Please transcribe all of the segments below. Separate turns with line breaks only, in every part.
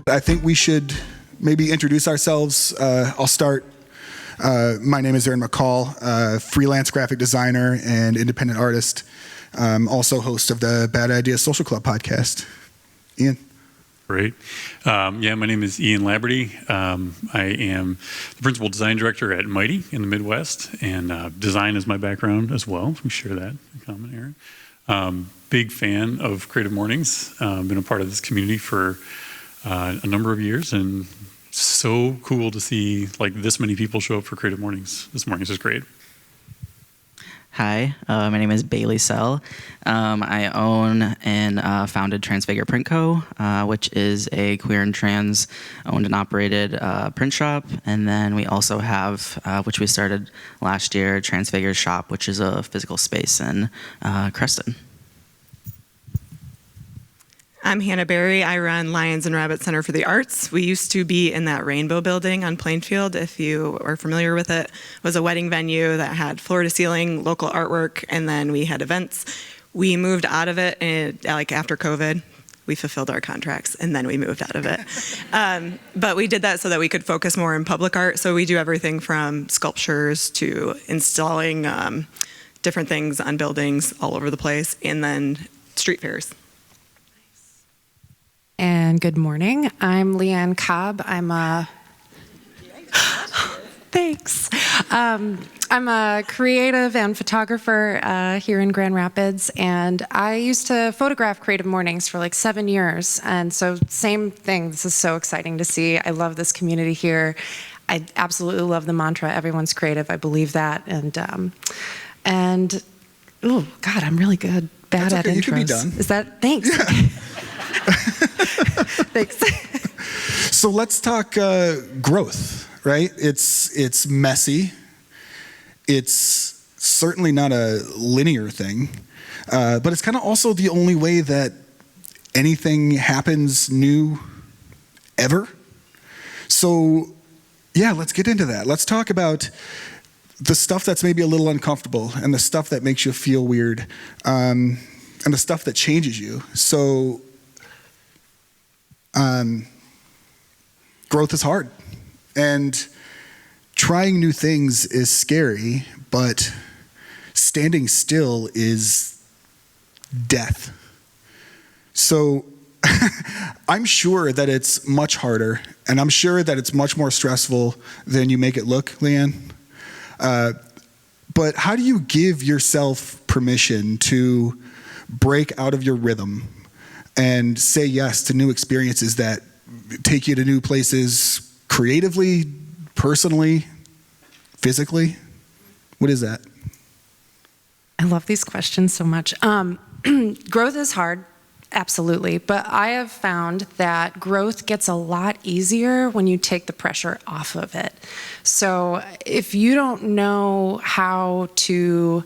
I think we should maybe introduce ourselves. I'll start. My name is Aaron McCall, freelance graphic designer and independent artist, also host of the Bad Ideas Social Club podcast. Ian.
Great. My name is Ian Labardee. I am the principal design director at Mighty in the Midwest, and design is my background as well. We share that in common, Aaron. Big fan of Creative Mornings. Been a part of this community for a number of years, and so cool to see like this many people show up for Creative Mornings this morning. It's just great.
Hi, my name is Bailey Sell. I own and founded Transfigure Print Co., which is a queer and trans owned and operated print shop. And then we also have, which we started last year, Transfigure Shop, which is a physical space in Creston.
I'm Hannah Berry. I run Lions and Rabbit Center for the Arts. We used to be in that Rainbow building on Plainfield, if you are familiar with it. It was a wedding venue that had floor-to-ceiling local artwork, and then we had events. We moved out of it after COVID. We fulfilled our contracts, and then we moved out of it. But we did that so that we could focus more in public art. So we do everything from sculptures to installing different things on buildings all over the place, and then street fairs.
And good morning. I'm Leigh Cobb. Thanks. I'm a creative and photographer here in Grand Rapids, and I used to photograph Creative Mornings for like 7 years. And so same thing. This is so exciting to see. I love this community here. I absolutely love the mantra, everyone's creative. I believe that. And oh God, I'm really bad at intros.
You can be done.
Is that, thanks. Thanks.
So let's talk growth, right? It's messy. It's certainly not a linear thing, but it's kind of also the only way that anything happens new ever. So yeah, let's get into that. Let's talk about the stuff that's maybe a little uncomfortable and the stuff that makes you feel weird, and the stuff that changes you. So growth is hard, and trying new things is scary, but standing still is death. So I'm sure that it's much harder, and I'm sure that it's much more stressful than you make it look, Leanne. But how do you give yourself permission to break out of your rhythm and say yes to new experiences that take you to new places creatively, personally, physically? What is that?
I love these questions so much. Growth is hard, absolutely. But I have found that growth gets a lot easier when you take the pressure off of it. So if you don't know how to,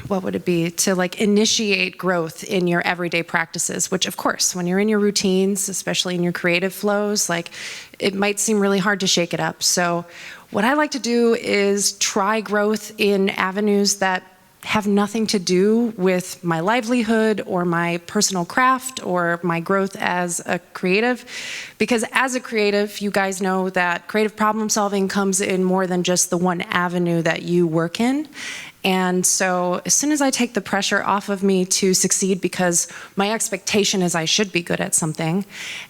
what would it be, to like initiate growth in your everyday practices, which of course, when you're in your routines, especially in your creative flows, like it might seem really hard to shake it up. So what I like to do is try growth in avenues that have nothing to do with my livelihood or my personal craft or my growth as a creative. Because as a creative, you guys know that creative problem solving comes in more than just the one avenue that you work in. And so as soon as I take the pressure off of me to succeed, because my expectation is I should be good at something,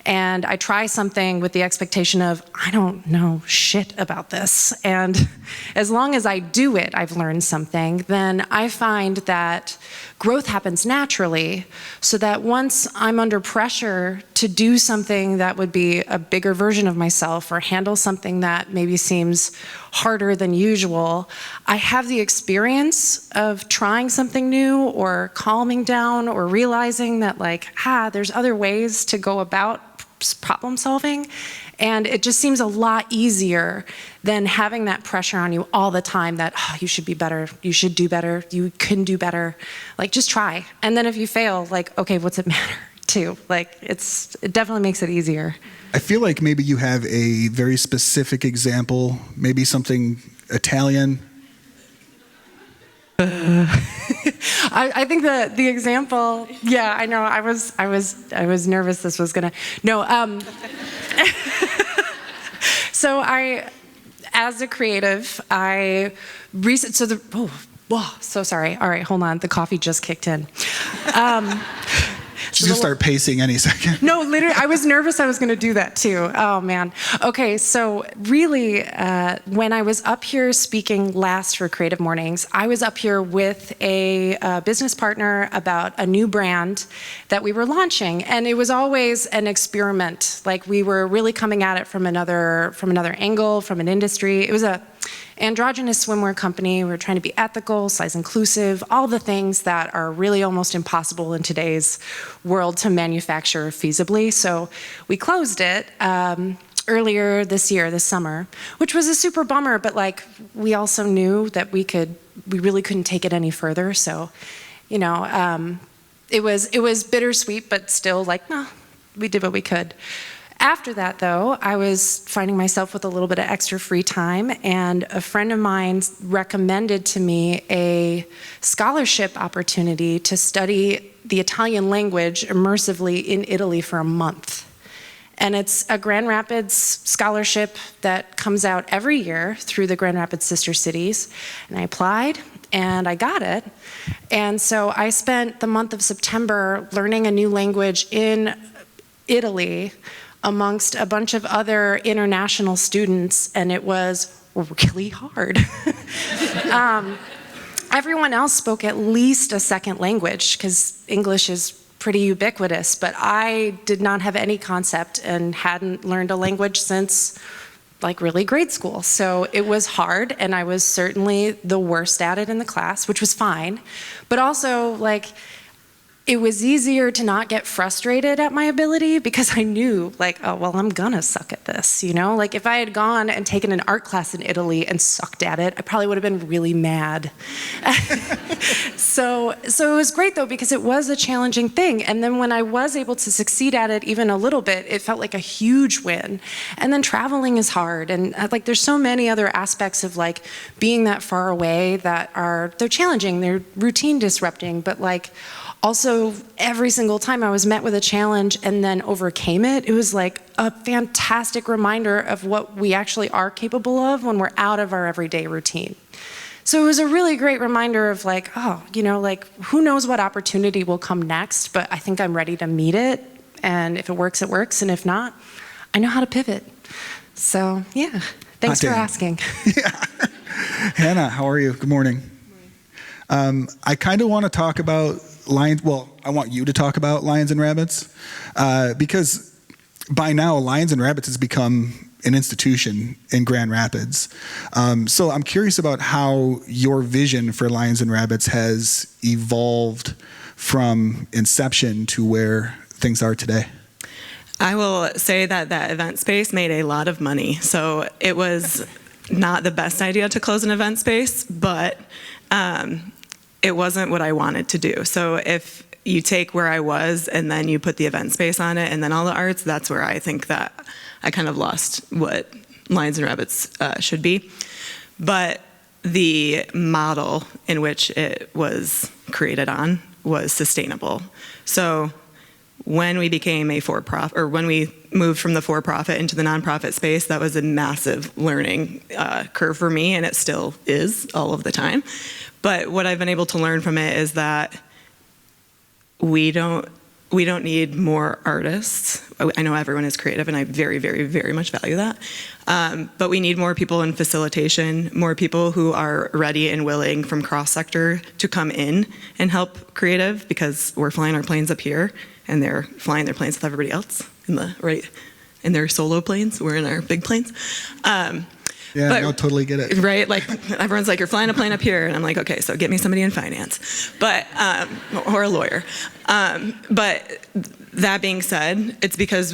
and I try something with the expectation of, I don't know shit about this, and as long as I do it, I've learned something, then I find that growth happens naturally, so that once I'm under pressure to do something that would be a bigger version of myself or handle something that maybe seems harder than usual, I have the experience of trying something new or calming down or realizing that there's other ways to go about problem solving. And it just seems a lot easier than having that pressure on you all the time that, you should be better, you should do better, you can do better. Like, just try. And then if you fail, okay, what's it matter? too. Like it definitely makes it easier.
I feel like maybe you have a very specific example, maybe something Italian.
I think the example, yeah, I know. I was nervous this was gonna. No. So as a creative, so sorry. All right, hold on. The coffee just kicked in.
She's gonna start pacing any second.
No, literally, I was nervous I was going to do that too. Oh, man. Okay, so really, when I was up here speaking last for Creative Mornings, I was up here with a business partner about a new brand that we were launching, and it was always an experiment. Like, we were really coming at it from another angle, from an industry. It was a androgynous swimwear company. We were trying to be ethical, size inclusive, all the things that are really almost impossible in today's world to manufacture feasibly. So we closed it earlier this year, this summer, which was a super bummer, but like we also knew that we really couldn't take it any further. So, you know, it was bittersweet, but still like, no, we did what we could. After that, though, I was finding myself with a little bit of extra free time, and a friend of mine recommended to me a scholarship opportunity to study the Italian language immersively in Italy for a month. And it's a Grand Rapids scholarship that comes out every year through the Grand Rapids Sister Cities. And I applied, and I got it. And so I spent the month of September learning a new language in Italy amongst a bunch of other international students, and it was really hard. Everyone else spoke at least a second language, because English is pretty ubiquitous, but I did not have any concept and hadn't learned a language since like really grade school. So it was hard, and I was certainly the worst at it in the class, which was fine, but also like it was easier to not get frustrated at my ability because I knew, like, oh, well, I'm gonna suck at this, you know? Like, if I had gone and taken an art class in Italy and sucked at it, I probably would have been really mad. So it was great, though, because it was a challenging thing. And then when I was able to succeed at it even a little bit, it felt like a huge win. And then traveling is hard. And, like, there's so many other aspects of, like, being that far away they're challenging, they're routine disrupting, but, like, also, every single time I was met with a challenge and then overcame it, it was like a fantastic reminder of what we actually are capable of when we're out of our everyday routine. So it was a really great reminder of like, oh, you know, like who knows what opportunity will come next, but I think I'm ready to meet it. And if it works, it works. And if not, I know how to pivot. So yeah, thanks for asking.
Yeah. Hannah, how are you? Good morning. I kind of want to talk about Lions. Well, I want you to talk about Lions and Rabbits because by now Lions and Rabbits has become an institution in Grand Rapids. So I'm curious about how your vision for Lions and Rabbits has evolved from inception to where things are today.
I will say that event space made a lot of money. So it was not the best idea to close an event space, but it wasn't what I wanted to do. So if you take where I was and then you put the event space on it and then all the arts, that's where I think that I kind of lost what Lions and Rabbits should be. But the model in which it was created on was sustainable. So when we became a for-profit, or when we moved from the for-profit into the nonprofit space, that was a massive learning curve for me, and it still is all of the time. But what I've been able to learn from it is that we don't need more artists. I know everyone is creative, and I very, very, very much value that. But we need more people in facilitation, more people who are ready and willing from cross-sector to come in and help creative, because we're flying our planes up here, and they're flying their planes with everybody else in their solo planes. We're in our big planes.
Yeah, but, no, totally get it.
Right, like everyone's like, you're flying a plane up here, and I'm like, okay, so get me somebody in finance, but or a lawyer. But that being said, it's because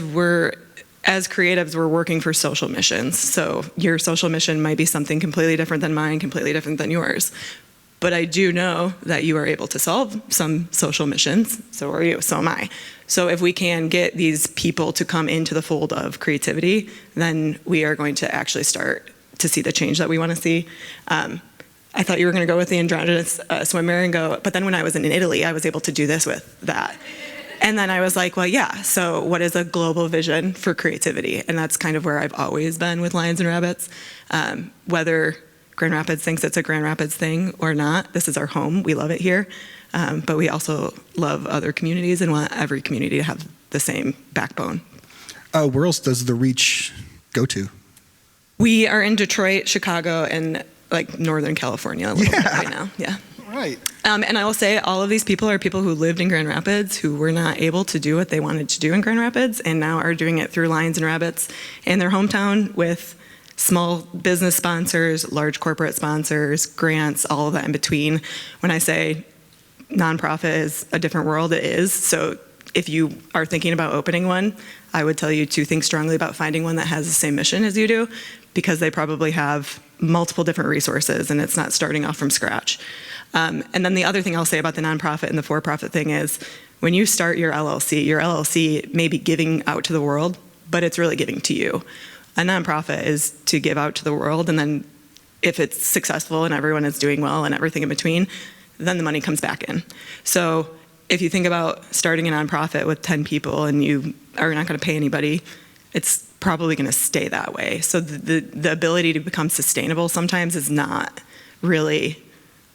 as creatives, we're working for social missions. So your social mission might be something completely different than mine, completely different than yours. But I do know that you are able to solve some social missions. So are you. So am I. So if we can get these people to come into the fold of creativity, then we are going to actually start to see the change that we want to see. I thought you were going to go with the androgynous swimmer and go, but then when I was in Italy, I was able to do this with that. And then I was like, well, yeah, so what is a global vision for creativity? And that's kind of where I've always been with Lions and Rabbits. Whether Grand Rapids thinks it's a Grand Rapids thing or not, this is our home. We love it here. But we also love other communities and want every community to have the same backbone.
Where else does the reach go to?
We are in Detroit, Chicago, and like Northern California a little bit right now. Yeah.
Right.
And I will say all of these people are people who lived in Grand Rapids who were not able to do what they wanted to do in Grand Rapids and now are doing it through Lions and Rabbits in their hometown with small business sponsors, large corporate sponsors, grants, all of that in between. When I say nonprofit is a different world, it is. So if you are thinking about opening one, I would tell you to think strongly about finding one that has the same mission as you do, because they probably have multiple different resources and it's not starting off from scratch. And then the other thing I'll say about the nonprofit and the for-profit thing is when you start your LLC may be giving out to the world, but it's really giving to you. A nonprofit is to give out to the world, and then if it's successful and everyone is doing well and everything in between, then the money comes back in. So if you think about starting a nonprofit with 10 people and you are not going to pay anybody, it's probably going to stay that way. So the ability to become sustainable sometimes is not really,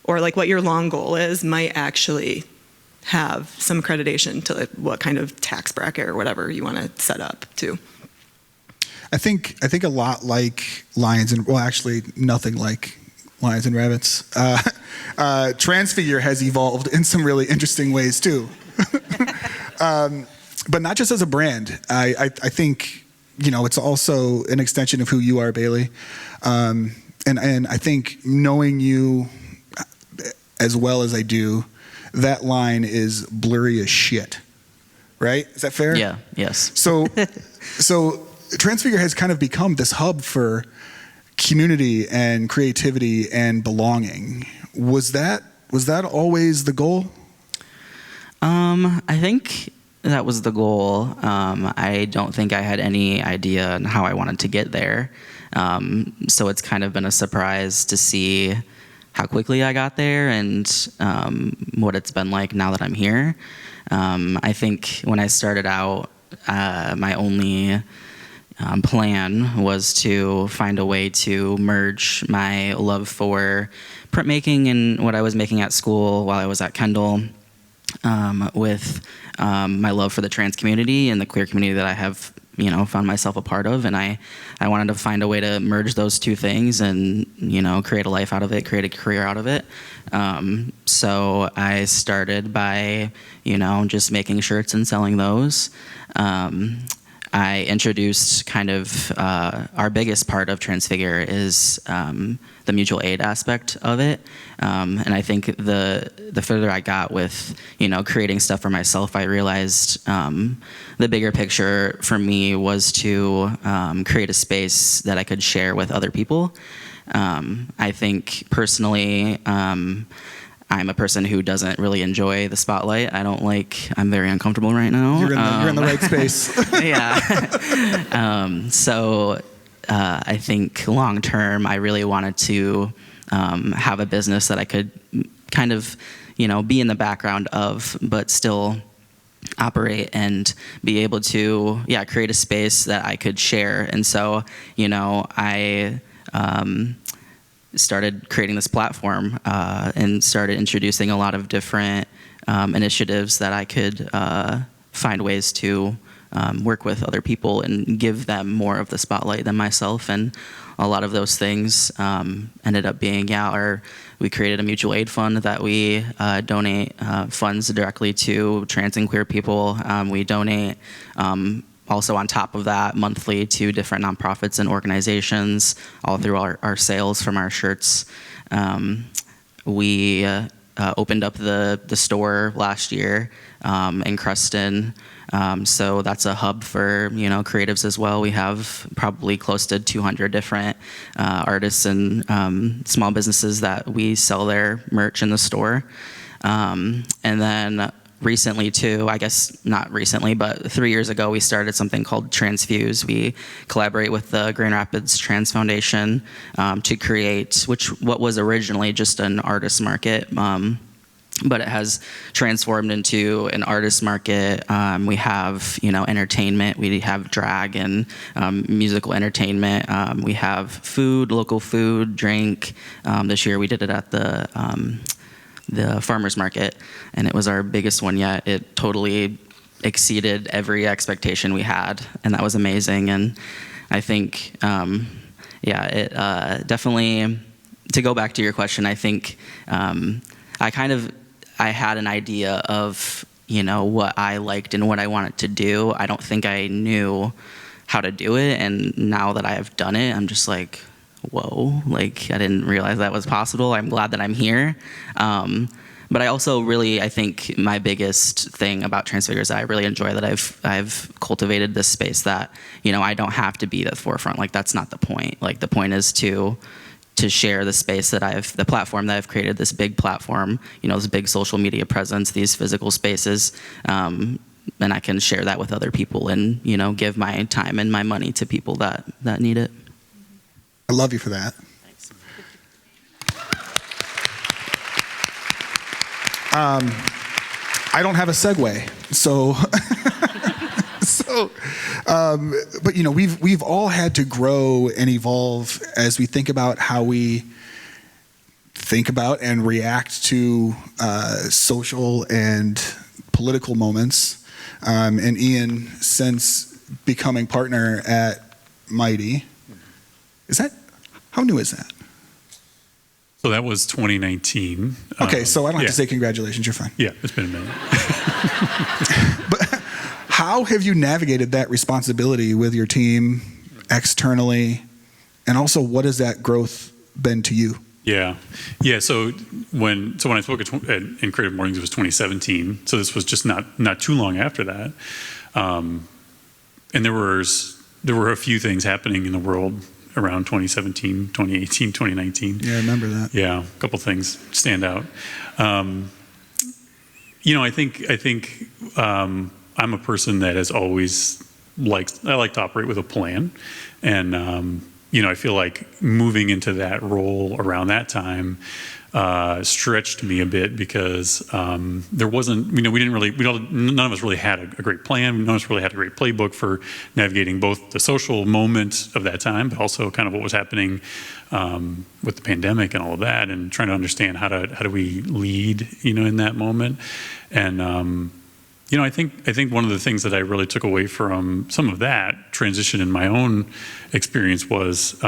or like what your long goal is might actually have some accreditation to what kind of tax bracket or whatever you want to set up to.
I think a lot like Lions and, well, actually nothing like Lions and Rabbits. Transfigure has evolved in some really interesting ways too. But not just as a brand. I think, it's also an extension of who you are, Bailey. And I think knowing you as well as I do, that line is blurry as shit. Right? Is that fair?
Yeah, yes.
So Transfigure has kind of become this hub for community and creativity and belonging. Was that always the goal?
I think that was the goal. I don't think I had any idea on how I wanted to get there. So it's kind of been a surprise to see how quickly I got there and what it's been like now that I'm here. I think when I started out, my only plan was to find a way to merge my love for printmaking and what I was making at school while I was at Kendall with my love for the trans community and the queer community that I have, found myself a part of. And I wanted to find a way to merge those two things and, create a life out of it, create a career out of it. So I started by, just making shirts and selling those. I introduced kind of our biggest part of Transfigure is the mutual aid aspect of it. And I think the further I got with, creating stuff for myself, I realized the bigger picture for me was to create a space that I could share with other people. I think personally, I'm a person who doesn't really enjoy the spotlight. I'm very uncomfortable right now.
You're in the right space.
Yeah. So I think long term, I really wanted to have a business that I could kind of, be in the background of, but still operate and be able to, create a space that I could share. And so, I started creating this platform and started introducing a lot of different initiatives that I could find ways to work with other people and give them more of the spotlight than myself. And a lot of those things ended up being, we created a mutual aid fund that we donate funds directly to trans and queer people. We donate also on top of that monthly to different nonprofits and organizations all through our sales from our shirts. We opened up the store last year in Creston. So that's a hub for creatives as well. We have probably close to 200 different artists and small businesses that we sell their merch in the store. And then recently too, I guess not recently, but 3 years ago, we started something called Transfuse. We collaborate with the Grand Rapids Trans Foundation to create, what was originally just an artist market, but it has transformed into an artist market. We have, entertainment. We have drag and musical entertainment. We have food, local food, drink. This year we did it at the farmers market, and it was our biggest one yet. It totally exceeded every expectation we had, and that was amazing. And I think, it definitely, to go back to your question, I think I had an idea of, what I liked and what I wanted to do. I don't think I knew how to do it, and now that I have done it, I'm just like, whoa, like I didn't realize that was possible. I'm glad that I'm here. But I also I think my biggest thing about Transfigure is that I really enjoy that I've cultivated this space that, I don't have to be at the forefront. Like, that's not the point. Like, the point is to share the space that the platform that I've created, this big platform, this big social media presence, these physical spaces, and I can share that with other people and, give my time and my money to people that need it.
I love you for that.
Thanks.
I don't have a segue, so but we've all had to grow and evolve as we think about how we think about and react to social and political moments. And Ian, since becoming partner at Mighty, how new is that?
So that was 2019.
Okay, so I don't have to say congratulations, you're fine.
Yeah, it's been a minute.
But how have you navigated that responsibility with your team externally? And also, what has that growth been to you?
Yeah. So when I spoke in Creative Mornings, it was 2017. So this was just not too long after that. And there were a few things happening in the world around 2017, 2018, 2019.
Yeah, I remember that.
Yeah, a couple things stand out. I think I'm a person that has always I like to operate with a plan, and I feel like moving into that role around that time stretched me a bit because there wasn't, none of us really had a great plan. None of us really had a great playbook for navigating both the social moment of that time, but also kind of what was happening with the pandemic and all of that, and trying to understand how do we lead, in that moment. And I think one of the things that I really took away from some of that transition in my own experience was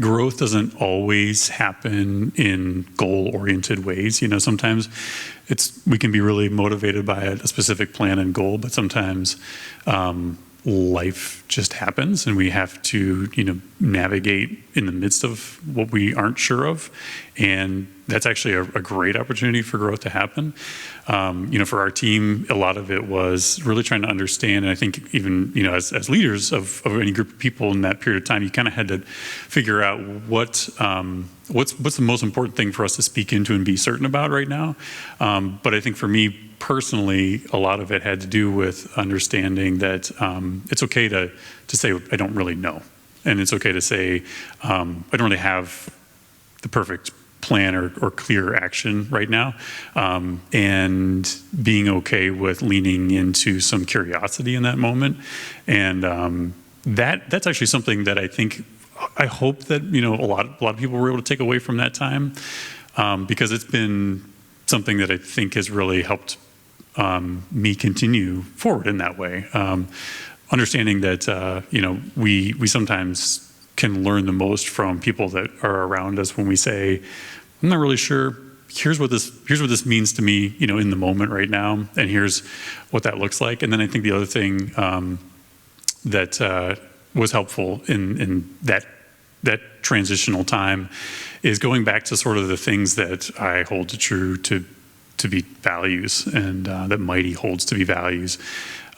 growth doesn't always happen in goal-oriented ways. Sometimes we can be really motivated by a specific plan and goal, but sometimes life just happens, and we have to, navigate in the midst of what we aren't sure of, and that's actually a great opportunity for growth to happen. For our team, a lot of it was really trying to understand, and I think even, as leaders of any group of people in that period of time, you kind of had to figure out what's the most important thing for us to speak into and be certain about right now. But I think for me personally, a lot of it had to do with understanding that it's okay to say, I don't really know. And it's okay to say, I don't really have the perfect plan or clear action right now, and being okay with leaning into some curiosity in that moment. And that's actually something that I hope that a lot of people were able to take away from that time, because it's been something that I think has really helped me continue forward in that way. Understanding that we sometimes can learn the most from people that are around us when we say, I'm not really sure, here's what this means to me, in the moment right now, and here's what that looks like. And then I think the other thing that was helpful in that transitional time is going back to sort of the things that I hold true to be values, and that Mighty holds to be values.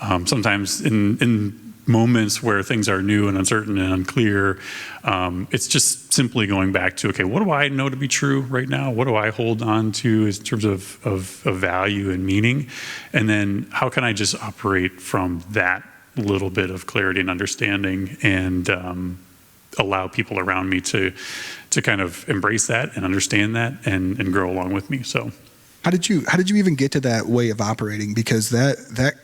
Sometimes in moments where things are new and uncertain and unclear, it's just simply going back to, okay, what do I know to be true right now? What do I hold on to in terms of value and meaning? And then how can I just operate from that little bit of clarity and understanding, and allow people around me to kind of embrace that and understand that and grow along with me. So
how did you even get to that way of operating? Because that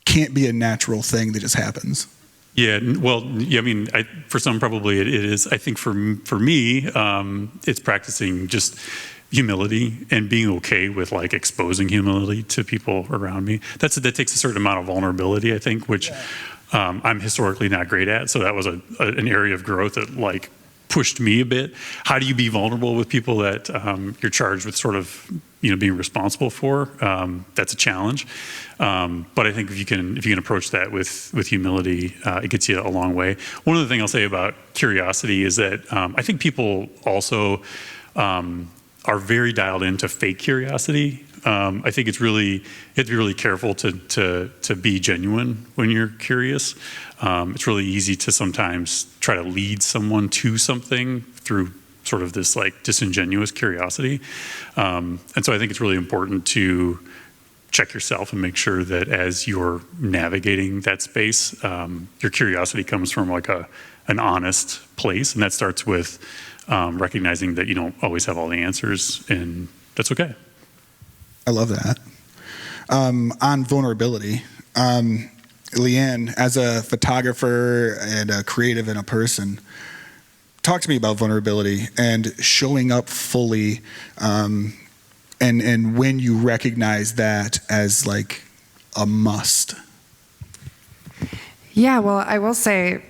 can't be a natural thing that just happens.
Yeah, well, yeah, I mean, for some probably it is. I think for me, it's practicing just humility and being okay with like exposing humility to people around me. That takes a certain amount of vulnerability, I think, which I'm historically not great at. So that was an area of growth that like pushed me a bit. How do you be vulnerable with people that you're charged with sort of being responsible for? That's a challenge. But I think if you can approach that with humility, it gets you a long way. One other thing I'll say about curiosity is that I think people also are very dialed into fake curiosity. I think you have to be really careful to be genuine when you're curious. It's really easy to sometimes try to lead someone to something through sort of this like disingenuous curiosity. And so I think it's really important to check yourself and make sure that as you're navigating that space, your curiosity comes from like an honest place. And that starts with recognizing that you don't always have all the answers, and that's okay.
I love that. On vulnerability, Leanne, as a photographer and a creative and a person, talk to me about vulnerability and showing up fully, and when you recognize that as like a must.
Yeah, well, I will say,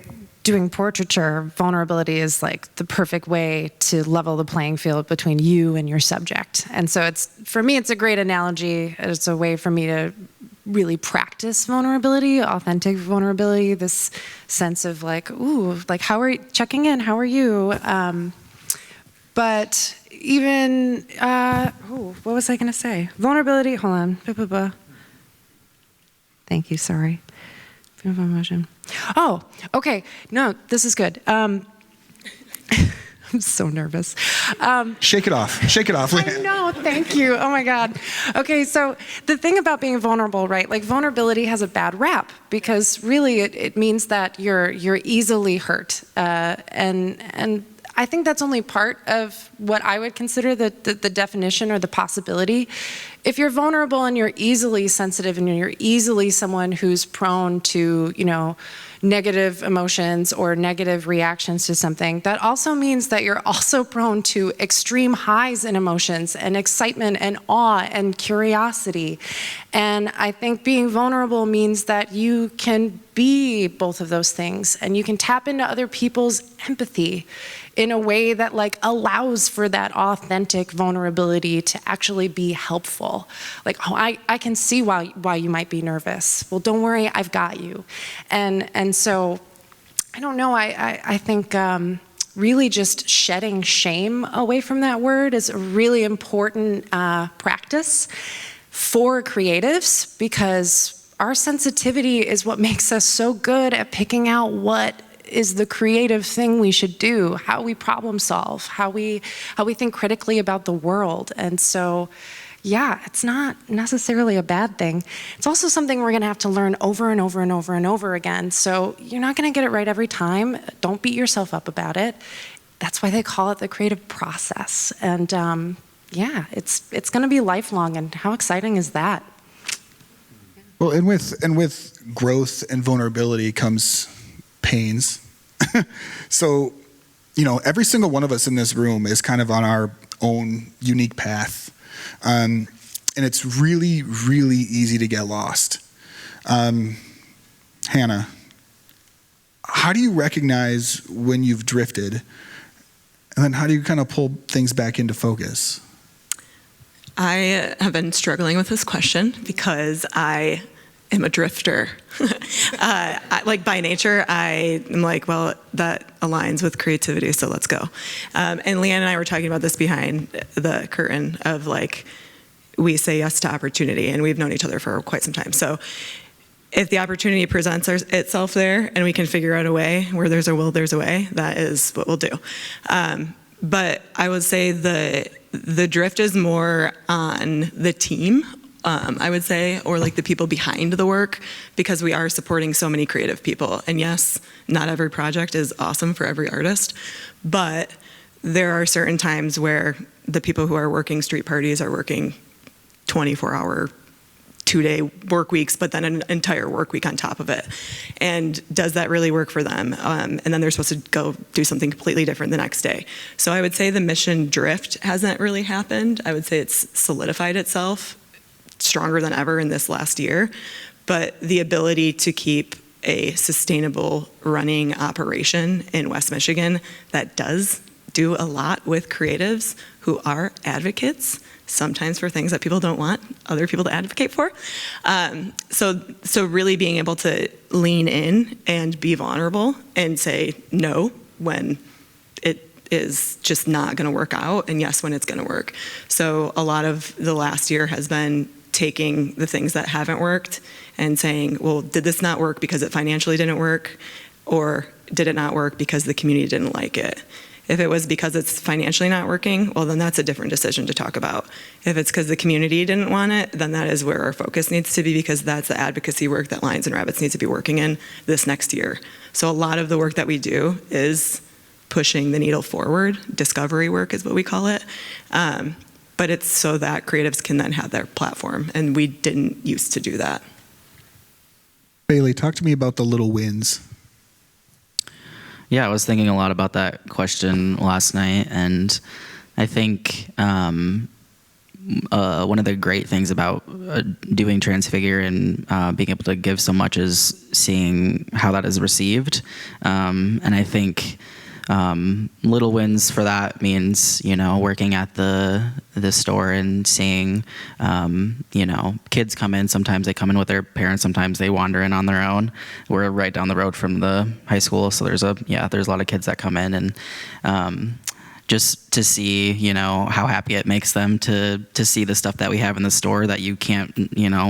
doing portraiture, vulnerability is like the perfect way to level the playing field between you and your subject. And so for me, it's a great analogy. It's a way for me to really practice vulnerability, authentic vulnerability, this sense of like, ooh, like checking in, how are you? But even, what was I gonna say? Vulnerability, hold on. Thank you, sorry. Emotion. Oh, okay. No, this is good. I'm so nervous.
Shake it off. Shake it off.
I know. Thank you. Oh my God. Okay. So the thing about being vulnerable, right? Like vulnerability has a bad rap because really it means that you're easily hurt. And I think that's only part of what I would consider the definition or the possibility. If you're vulnerable and you're easily sensitive and you're easily someone who's prone to, negative emotions or negative reactions to something, that also means that you're also prone to extreme highs in emotions and excitement and awe and curiosity. And I think being vulnerable means that you can be both of those things and you can tap into other people's empathy in a way that like allows for that authentic vulnerability to actually be helpful. Like, oh, I can see why you might be nervous. Well, don't worry, I've got you. And so, I don't know, I think really just shedding shame away from that word is a really important practice for creatives, because our sensitivity is what makes us so good at picking out what is the creative thing we should do, how we problem solve, how we think critically about the world. And so, yeah, it's not necessarily a bad thing. It's also something we're gonna have to learn over and over and over and over again. So you're not gonna get it right every time. Don't beat yourself up about it. That's why they call it the creative process. And yeah, it's gonna be lifelong, and how exciting is that?
Well, and with growth and vulnerability comes pains. So, every single one of us in this room is kind of on our own unique path. And it's really, really easy to get lost. Hannah, how do you recognize when you've drifted? And then how do you kind of pull things back into focus?
I have been struggling with this question because I am a drifter. By nature, I am like, well, that aligns with creativity, so let's go. And Leanne and I were talking about this behind the curtain of like, we say yes to opportunity, and we've known each other for quite some time. So if the opportunity presents itself there and we can figure out a way, where there's a will, there's a way, that is what we'll do. But I would say the drift is more on the team, I would say, or like the people behind the work, because we are supporting so many creative people. And yes, not every project is awesome for every artist, but there are certain times where the people who are working street parties are working 24-hour, 2-day work weeks, but then an entire work week on top of it. And does that really work for them? And then they're supposed to go do something completely different the next day. So I would say the mission drift hasn't really happened. I would say it's solidified itself stronger than ever in this last year. But the ability to keep a sustainable running operation in West Michigan that does do a lot with creatives who are advocates, sometimes for things that people don't want other people to advocate for. So really being able to lean in and be vulnerable and say no when it is just not going to work out, and yes when it's going to work. So a lot of the last year has been taking the things that haven't worked and saying, well, did this not work because it financially didn't work, or did it not work because the community didn't like it? If it was because it's financially not working, well, then that's a different decision to talk about. If it's because the community didn't want it, then that is where our focus needs to be, because that's the advocacy work that Lions and Rabbits needs to be working in this next year. So a lot of the work that we do is pushing the needle forward. Discovery work is what we call it. But it's so that creatives can then have their platform, and we didn't used to do that.
Bailey, talk to me about the little wins.
Yeah, I was thinking a lot about that question last night, and I think one of the great things about doing Transfigure and being able to give so much is seeing how that is received. And I think little wins for that means, working at the store and seeing, kids come in. Sometimes they come in with their parents. Sometimes they wander in on their own. We're right down the road from the high school, so there's a lot of kids that come in, and just to see, how happy it makes them to see the stuff that we have in the store that you can't,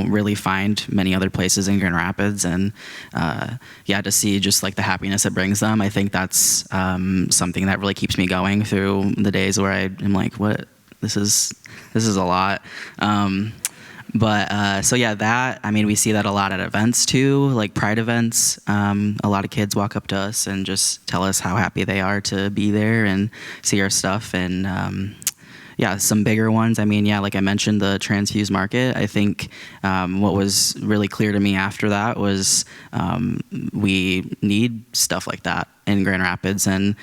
really find many other places in Grand Rapids. And to see just like the happiness it brings them. I think that's something that really keeps me going through the days where I'm like, what, this is a lot. We see that a lot at events too, like pride events. A lot of kids walk up to us and just tell us how happy they are to be there and see our stuff. And some bigger ones. Like I mentioned, the Transfuse Market. I think what was really clear to me after that was we need stuff like that in Grand Rapids. And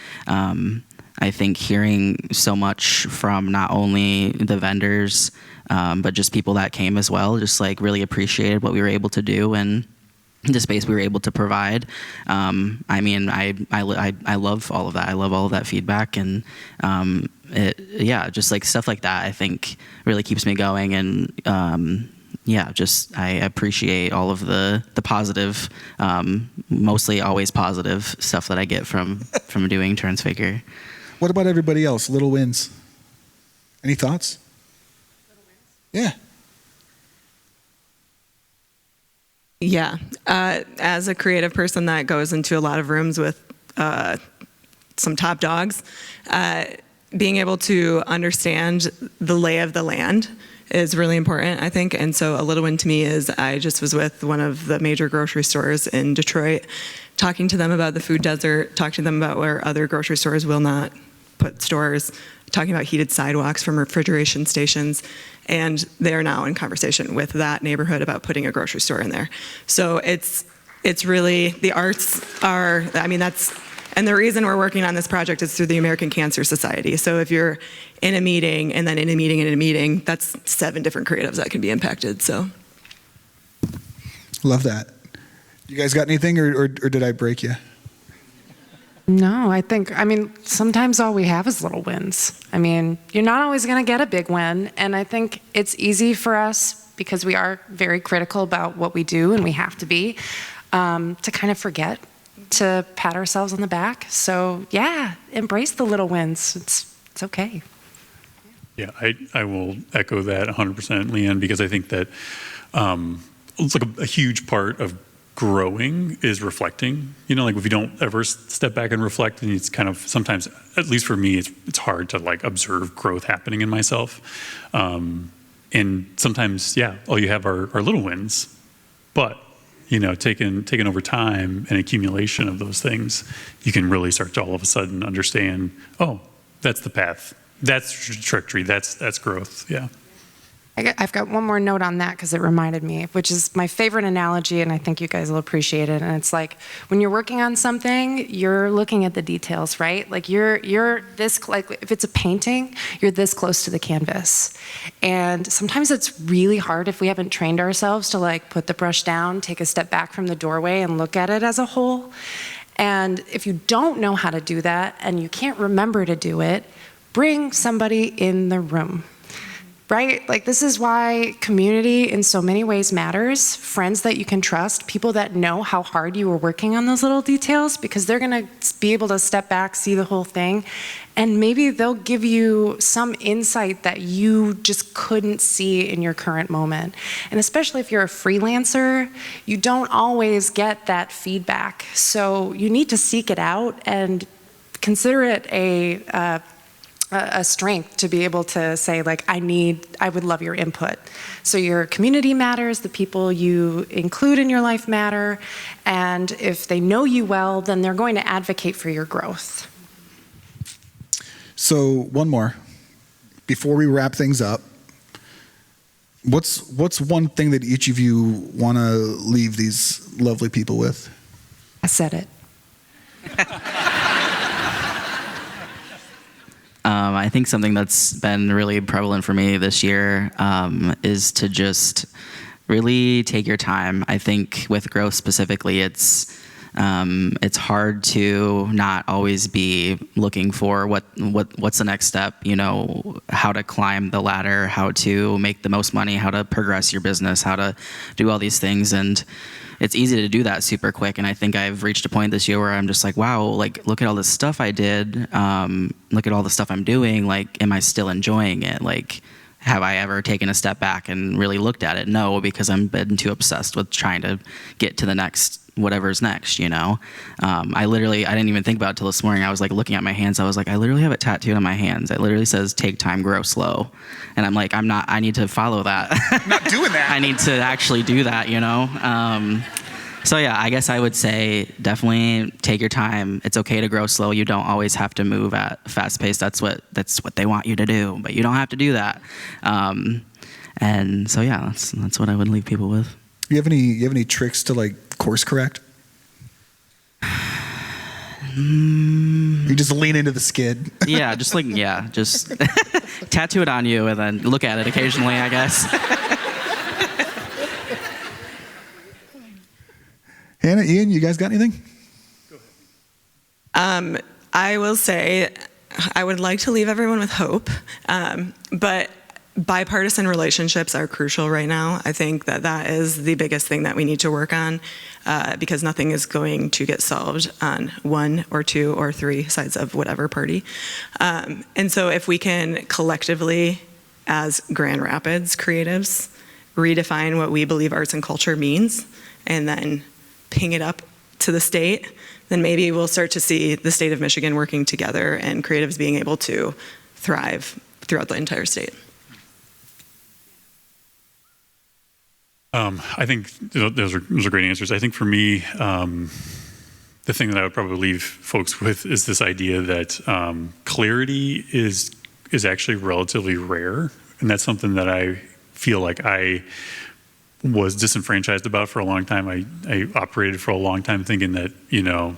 I think hearing so much from not only the vendors, but just people that came as well, just like really appreciated what we were able to do and the space we were able to provide. I love all of that. I love all of that feedback, and just like stuff like that, I think really keeps me going. And I appreciate all of the positive, mostly always positive stuff that I get from doing Transfigure.
What about everybody else? Little wins. Any thoughts?
Little wins?
Yeah.
Yeah. As a creative person that goes into a lot of rooms with some top dogs, being able to understand the lay of the land is really important, I think. And so a little win to me is I just was with one of the major grocery stores in Detroit, talking to them about the food desert, talking to them about where other grocery stores will not put stores, talking about heated sidewalks from refrigeration stations. And they're now in conversation with that neighborhood about putting a grocery store in there. So it's really, the arts are, and the reason we're working on this project is through the American Cancer Society. So if you're in a meeting and then in a meeting and in a meeting, that's 7 different creatives that can be impacted, so.
Love that. You guys got anything, or did I break you?
No, sometimes all we have is little wins. You're not always going to get a big win. And I think it's easy for us, because we are very critical about what we do, and we have to be, to kind of forget to pat ourselves on the back. So yeah, embrace the little wins. It's okay.
Yeah, I will echo that 100%, Leanne, because I think that it's like a huge part of growing is reflecting. You know, like if you don't ever step back and reflect, and it's kind of sometimes, at least for me, it's hard to like observe growth happening in myself. And sometimes, yeah, all you have are little wins, but you know, taken over time and accumulation of those things, you can really start to all of a sudden understand, oh, that's the path, that's trajectory, that's growth. Yeah.
I've got one more note on that because it reminded me, which is my favorite analogy, and I think you guys will appreciate it. And it's like when you're working on something, you're looking at the details, right? Like you're this, like if it's a painting, you're this close to the canvas. And sometimes it's really hard if we haven't trained ourselves to like put the brush down, take a step back from the doorway and look at it as a whole. And if you don't know how to do that and you can't remember to do it, bring somebody in the room. Right? Like this is why community in so many ways matters. Friends that you can trust, people that know how hard you were working on those little details, because they're gonna be able to step back, see the whole thing, and maybe they'll give you some insight that you just couldn't see in your current moment. And especially if you're a freelancer, you don't always get that feedback. So you need to seek it out and consider it a strength to be able to say, like, I would love your input. So your community matters, the people you include in your life matter, and if they know you well, then they're going to advocate for your growth.
So one more, before we wrap things up, what's one thing that each of you want to leave these lovely people with?
I said it.
I think something that's been really prevalent for me this year is to just really take your time. I think with growth specifically, it's hard to not always be looking for what's the next step, you know, how to climb the ladder, how to make the most money, how to progress your business, how to do all these things. And it's easy to do that super quick. And I think I've reached a point this year where I'm just like, wow, like, look at all this stuff I did. Look at all the stuff I'm doing. Like, am I still enjoying it? Like, have I ever taken a step back and really looked at it? No, because I'm been too obsessed with trying to get to the next, whatever's next, you know? I didn't even think about it till this morning. I was like looking at my hands. I was like, I literally have it tattooed on my hands. It literally says, take time, grow slow. And I'm like, I need to follow that.
I'm not doing that.
I need to actually do that, you know? So yeah, I guess I would say definitely take your time. It's okay to grow slow. You don't always have to move at fast pace. That's what they want you to do, but you don't have to do that. And so yeah, that's what I would leave people with.
You have any tricks to like course correct? You just lean into the skid.
Just tattoo it on you and then look at it occasionally, I guess.
Hannah, Ian, you guys got anything?
Go ahead.
I will say I would like to leave everyone with hope, but bipartisan relationships are crucial right now. I think that is the biggest thing that we need to work on, because nothing is going to get solved on one or two or three sides of whatever party. And so if we can collectively, as Grand Rapids creatives, redefine what we believe arts and culture means, and then ping it up to the state, then maybe we'll start to see the state of Michigan working together and creatives being able to thrive throughout the entire state.
I think those are great answers. I think for me, the thing that I would probably leave folks with is this idea that clarity is actually relatively rare, and that's something that I feel like I was disenfranchised about for a long time. I operated for a long time thinking that, you know,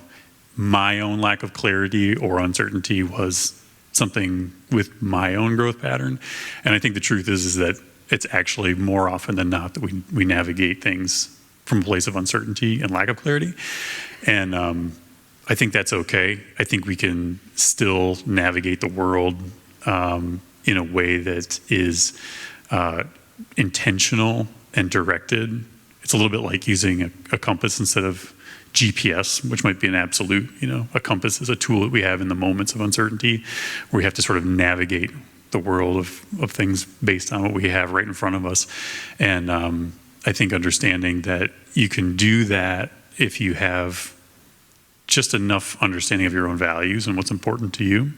my own lack of clarity or uncertainty was something with my own growth pattern. And I think the truth is that it's actually more often than not that we navigate things from a place of uncertainty and lack of clarity. And I think that's okay. I think we can still navigate the world in a way that is intentional and directed. It's a little bit like using a compass instead of GPS, which might be an absolute, you know, a compass is a tool that we have in the moments of uncertainty where we have to sort of navigate the world of things based on what we have right in front of us. And I think understanding that you can do that if you have just enough understanding of your own values and what's important to you.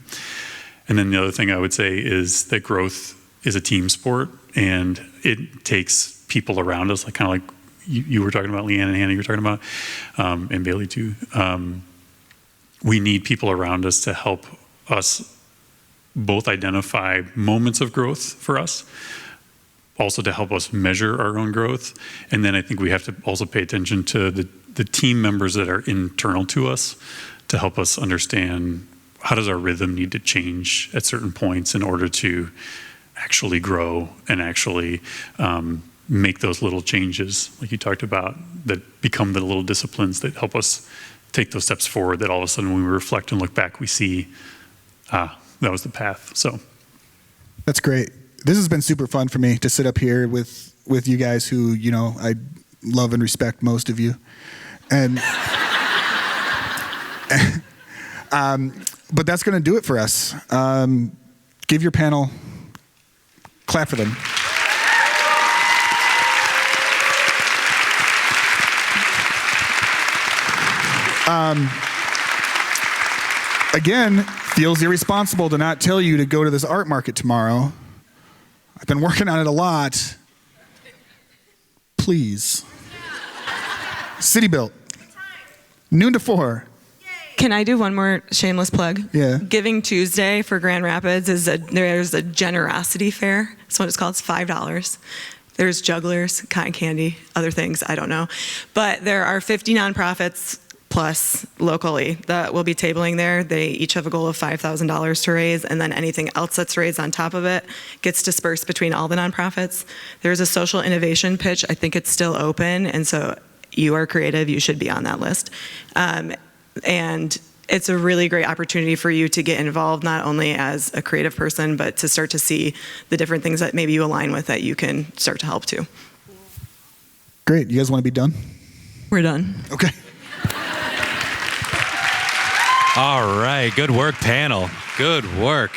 And then the other thing I would say is that growth is a team sport, and it takes people around us, like kind of like you were talking about, Leanne and Hannah, you were talking about, and Bailey too. We need people around us to help us both identify moments of growth for us, also to help us measure our own growth. And then I think we have to also pay attention to the team members that are internal to us to help us understand how does our rhythm need to change at certain points in order to actually grow and actually make those little changes, like you talked about, that become the little disciplines that help us take those steps forward, that all of a sudden when we reflect and look back, we see, that was the path. So
That's great. This has been super fun for me to sit up here with you guys who, you know, I love and respect most of you. And but that's going to do it for us. Give your panel, clap for them. Again, feels irresponsible to not tell you to go to this art market tomorrow. I've been working on it a lot. Please. City Built. Noon to 4.
Can I do one more shameless plug?
Yeah.
Giving Tuesday for Grand Rapids there's a generosity fair. That's what it's called. It's $5. There's jugglers, cotton candy, other things, I don't know. But there are 50 nonprofits plus locally that will be tabling there. They each have a goal of $5,000 to raise, and then anything else that's raised on top of it gets dispersed between all the nonprofits. There's a social innovation pitch. I think it's still open, and so you are creative, you should be on that list. And it's a really great opportunity for you to get involved, not only as a creative person, but to start to see the different things that maybe you align with that you can start to help too.
Great. You guys want to be done?
We're done.
Okay.
All right. Good work, panel. Good work.